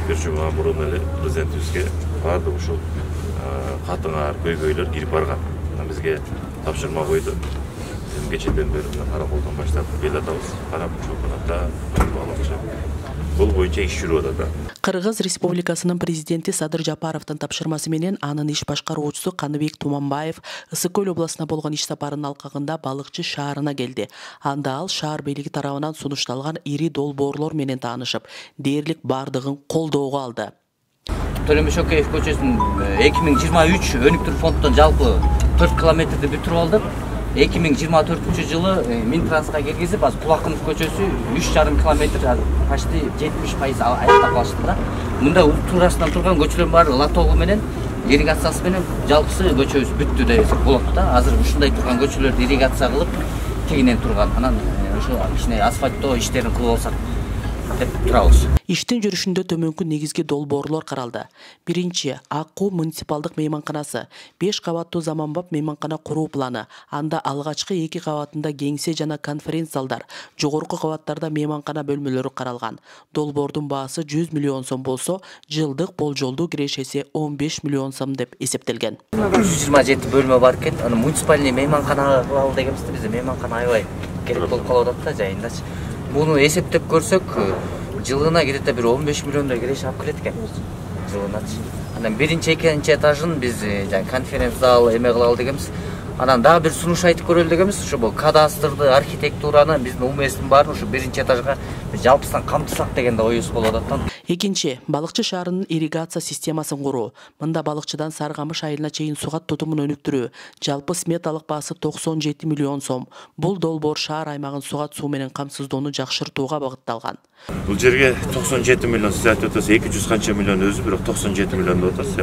бир жума мурун эле президентибизге баардык ушул катыңар, көйгөйлөр кирип барган. Бизге тапшырма койду. Кечеден бери караколдон баштап эл атабыз, карап чолпонатта, балыкчы. Бул боюнча иш жүрүп атат. Кыргыз Республикасынын президенти Садыр Жапаровдун тапшырмасы менен анын иш башкаруучусу Каныбек Туманбаев Ысык Көл областына болгон иш сапарынын алкагында Балыкчы шаарына келди. Анда ал шаар бийлиги тарабынан сунушталган ири долбоорлор менен таанышып, дээрлик бардыгын колдоого алды. Төлөнбөш Шөкеев көчөсүн 2023 өнүктүр фонддон жалпы 4 километрди бүтүрүп алдык. 2024 жылы Минтрансқа киргизип, аз Кулакынов көчөсү 3,5 километр, почти 70% аяктап калышты да. Мында туурасынан турган көчөлөр бар, латогу менен, ирригациясы менен жалпысы көчөбүз бүттү десек болот да. Азыр ушундай турган көчөлөрдү ирригация кылып, тегинен турган, анан ошо кичине асфальттоо иштерин кылып алсак деп турабыз. Иштин жүрүшүндө төмөнкү негизги долбоорлор каралды. Биринчи, Аккуу муниципалдык мейманканасы, 5 кабаттуу заманбап мейманкана куруу планы. Анда алгачкы 2 кабатында кеңсе жана конференц залдар, жогорку кабаттарда мейманкана бөлмөлөрү каралган. Долбоордун баасы 100 миллион сом болсо, жылдык болжолдуу кирешеси 15 миллион сом деп эсептелген. 127 бөлмө бар экен. Аны муниципальный мейманкана кылалы дегенбизде бизде мейманкана аябай керек болуп калып атат да жайындачы. Буну эсептеп көрсөк, жылына где-то бир 15 миллиондой киреше алып келет экен. Жылыначы. Анан биринчи, экинчи этажын биз конференц зал эме кылалы дегенбиз. Анан дагы бир сунуш айтып көрөлү дегенбиз. Ошо бул кадастрды, архитектураны биздин уместин баарын ушу биринчи этажга жалпысынан камтысак деген оюбуз болуп атат. Экинчи, Балыкчы шаарынын ирригация системасын куруу. Мында Балыкчыдан Саргамыш айылына чейин сугат тутумун өнүктүрүү. Жалпы сметалык баасы 97 миллион сом. Бул долбоор шаар аймагын сугат суу менен камсыздоону жакшыртууга багытталган. Бул жерге 97 миллион сиз айтып атасыз, 200 канча миллион өзү, бирок 97 миллион деп атасыз.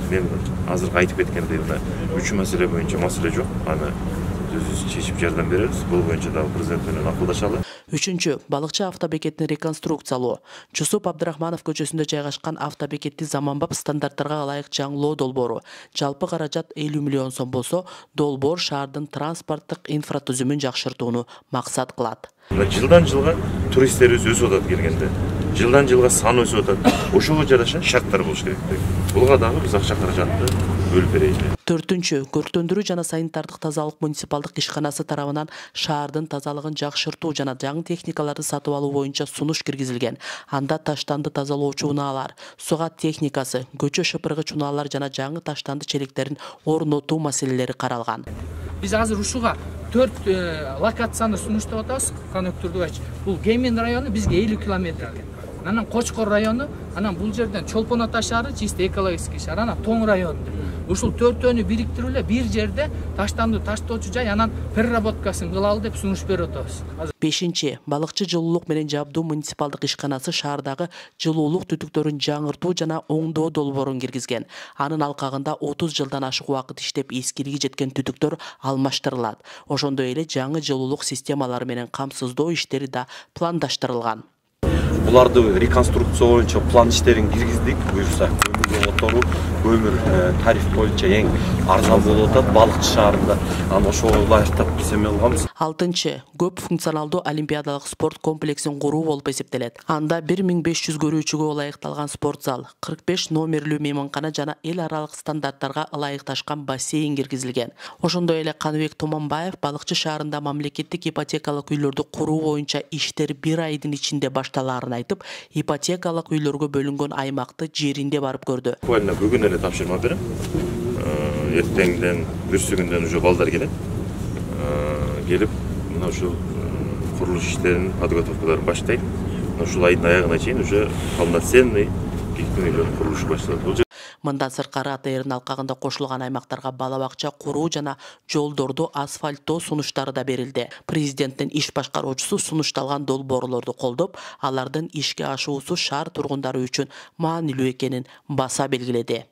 Мен азыр айтып кеткендей, мына 3 маселе боюнча маселе жок. Аны өзүбүз чечип жардам беребиз. Бул боюнча дагы президент менен акылдашалы. Үчүнчү, Балыкчы автобекетин реконструкциялоо. Жусуп Абдрахманов көчөсүндө жайгашкан автобекетти заманбап стандарттарга ылайык жаңылоо долбоору. Жалпы каражат 50 миллион сом болсо, долбоор шаардын транспорттук инфратүзүмүн жакшыртууну максат кылат. Жылдан жылга туристтерибиз өсүп атат келгенде. Жылдан жылга сан өсүп атат. Ошого жараша шарттар болуш керек. Буга дагы биз акча каражатты бөлүп берели. Төртүнчү, көрктөндүрүү жана санитардык тазалык муниципалдык ишканасы тарабынан шаардын тазалыгын жакшыртуу жана жаңы техникаларды сатып алуу боюнча сунуш киргизилген. Анда таштанды тазалоочу унаалар, сугат техникасы, көчө шыпыргыч унаалар жана жаңы таштанды челектерин орнотуу маселелери каралган. Биз азыр ушуга 4 локацияны сунуштап атабыз. Канөктүрдү бул Геймин району бизге 50 километр экен. Анан Кочкор району, анан бул жерден Чолпон Ата шаары, чисто экологический шаар, анан Тоң району. Ушул төртөөнү бириктирип эле бир жерде таштанды таштоочу жай, анан переработкасын кылалы деп сунуш берип атабыз. Бешинчи, Балыкчы жылуулук менен жабдуу муниципалдык ишканасы шаардагы жылуулук түтүктөрүн жаңыртуу жана оңдоо долбоорун киргизген. Анын алкагында 30 жылдан ашык убакыт иштеп эскилиги жеткен түтүктөр алмаштырылат. Ошондой эле жаңы жылуулук системалары менен камсыздоо иштери да пландаштырылган. Буларды реконструкция боюнча план иштерин киргиздик. Буюрса көмүргө которуу, көмүр тариф боюнча эң арзан болуп атат Балыкчы шаарында. Аны ошого ылайыктап биз эме кылганбыз. Алтынчы, көп функционалдуу олимпиадалык спорт комплексин куруу болуп эсептелет. Анда 1500 көрүүчүгө ылайыкталган спорт зал, 45 номерлүү мейманкана жана эл аралык стандарттарга ылайыкташкан бассейн киргизилген. Ошондой эле Каныбек Туманбаев Балыкчы шаарында мамлекеттик ипотекалык үйлөрдү куруу боюнча иштер 1 айдын ичинде башталаарын айтып, ипотекалык үйлөргө бөлүнгөн аймакты жеринде барып көрдү. Буквально бүгүн эле тапшырма берем. Эртеңден, бүрсүгүндөн уже балдар келет. Келип, мына ушул курулуш иштерин, подготовкаларын баштайт. Ушул айдын аягына чейин уже полноценный үйлөрдүн курулушу башталат. Мындан сырткары АТРдин алкагында кошулган аймактарга бала бакча куруу жана жолдорду асфальттоо сунуштары да берилди. Президенттин иш башкаруучусу сунушталган долбоорлорду колдоп, алардын ишке ашуусу шаар тургундары үчүн маанилүү экенин баса белгиледи.